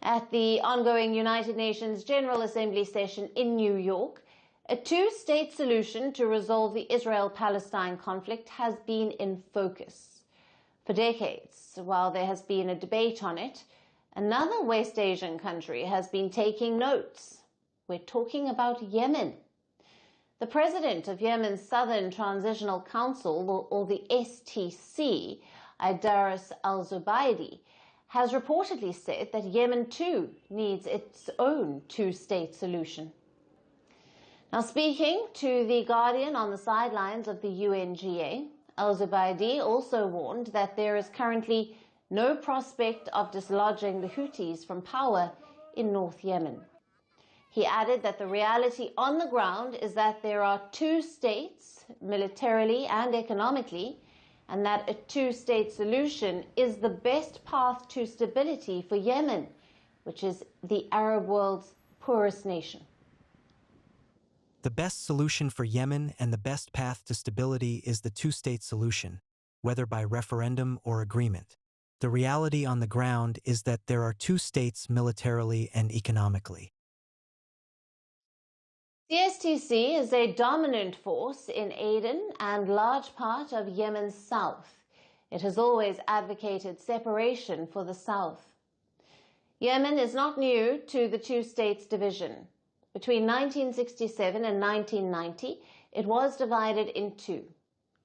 At the ongoing United Nations General Assembly session in New York, a two-state solution to resolve the Israel-Palestine conflict has been in focus. For decades, while there has been a debate on it, another West Asian country has been taking notes. We're talking about Yemen. The president of Yemen's Southern Transitional Council, or the STC, Aidarous al-Zubaidi, has reportedly said that Yemen too needs its own two-state solution. Now, speaking to The Guardian on the sidelines of the UNGA, al-Zubaidi also warned that there is currently no prospect of dislodging the Houthis from power in North Yemen. He added that the reality on the ground is that there are two states, militarily and economically, and that a two-state solution is the best path to stability for Yemen, which is the Arab world's poorest nation. The best solution for Yemen and the best path to stability is the two-state solution, whether by referendum or agreement. The reality on the ground is that there are two states militarily and economically. The STC is a dominant force in Aden and large part of Yemen's south. It has always advocated separation for the south. Yemen is not new to the two states division. Between 1967 and 1990, it was divided in two.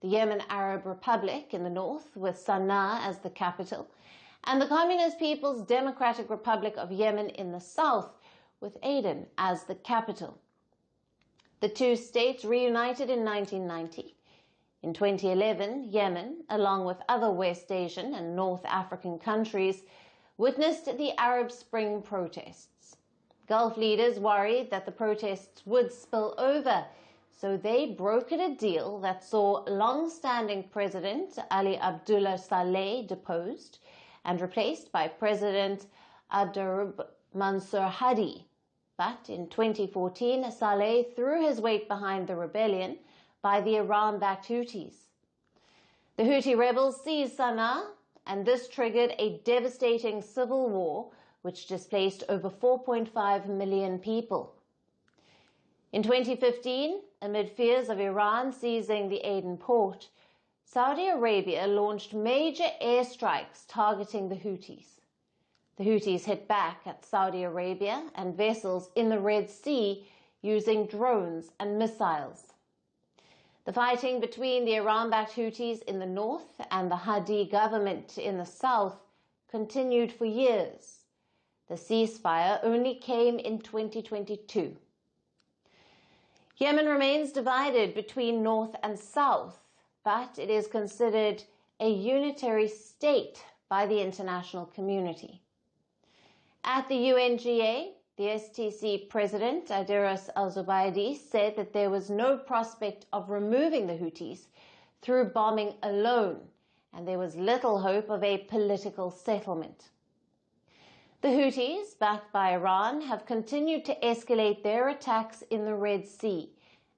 The Yemen Arab Republic in the north, with Sanaa as the capital, and the Communist People's Democratic Republic of Yemen in the south, with Aden as the capital. The two states reunited in 1990. In 2011, Yemen, along with other West Asian and North African countries, witnessed the Arab Spring protests. Gulf leaders worried that the protests would spill over, so they brokered a deal that saw long-standing President Ali Abdullah Saleh deposed and replaced by President Aidarous Mansour Hadi. But in 2014, Saleh threw his weight behind the rebellion by the Iran-backed Houthis. The Houthi rebels seized Sanaa, and this triggered a devastating civil war which displaced over 4.5 million people. In 2015, amid fears of Iran seizing the Aden port, Saudi Arabia launched major airstrikes targeting the Houthis. The Houthis hit back at Saudi Arabia and vessels in the Red Sea using drones and missiles. The fighting between the Iran-backed Houthis in the north and the Hadi government in the south continued for years. The ceasefire only came in 2022. Yemen remains divided between north and south, but it is considered a unitary state by the international community. At the UNGA, the STC president, Aidarous al-Zubaidi, said that there was no prospect of removing the Houthis through bombing alone, and there was little hope of a political settlement. The Houthis, backed by Iran, have continued to escalate their attacks in the Red Sea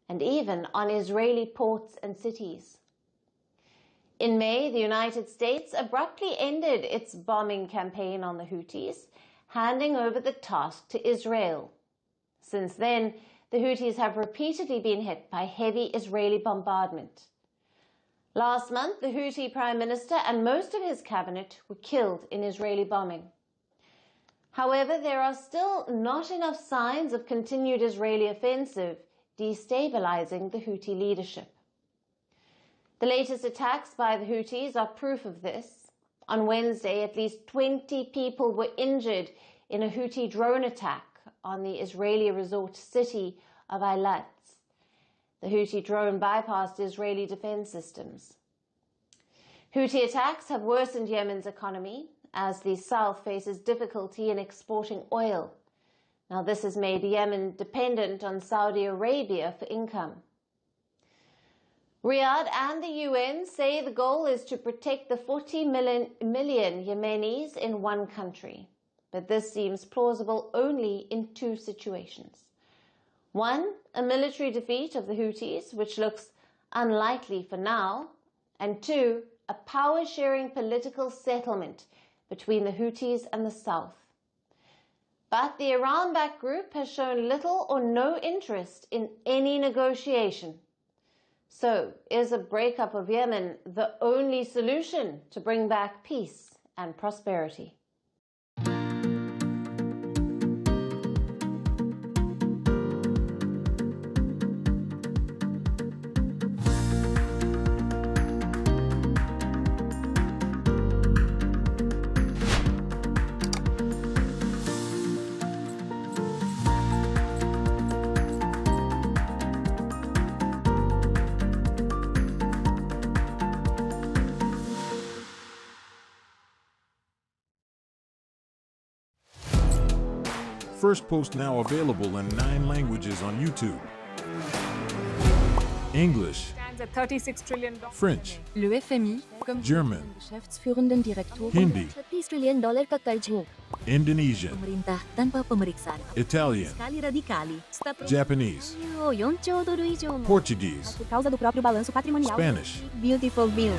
and even on Israeli ports and cities. In May, the United States abruptly ended its bombing campaign on the Houthis, handing over the task to Israel. Since then, the Houthis have repeatedly been hit by heavy Israeli bombardment. Last month, the Houthi Prime Minister and most of his cabinet were killed in Israeli bombing. However, there are still not enough signs of continued Israeli offensive, destabilizing the Houthi leadership. The latest attacks by the Houthis are proof of this. On Wednesday, at least 20 people were injured in a Houthi drone attack on the Israeli resort city of Eilat. The Houthi drone bypassed Israeli defense systems. Houthi attacks have worsened Yemen's economy as the south faces difficulty in exporting oil. Now, this has made Yemen dependent on Saudi Arabia for income. Riyadh and the UN say the goal is to protect the 40 million Yemenis in one country. But this seems plausible only in two situations. One, a military defeat of the Houthis, which looks unlikely for now. And two, a power-sharing political settlement between the Houthis and the south. But the Iran-backed group has shown little or no interest in any negotiation. So, is a breakup of Yemen the only solution to bring back peace and prosperity? Firstpost now available in 9 languages on YouTube. English, $36 trillion. French, Le FMI, comme German, Geschäftsführenden Direktor, Hindi, $30 trillion kakarjo. Indonesian, Pemerintah tanpa pemeriksaan. Italian, Sekali radikali. Japanese, 4兆ドル以上の Portuguese, por causa do próprio balanço patrimonial. Spanish. Beautiful bill.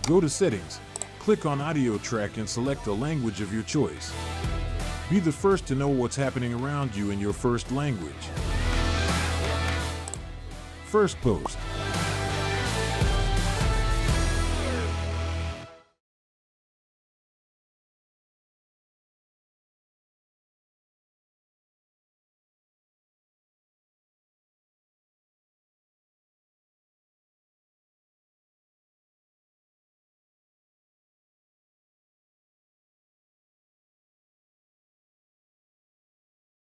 Go to Settings, click on Audio Track and select the language of your choice. Be the first to know what's happening around you in your first language. Firstpost.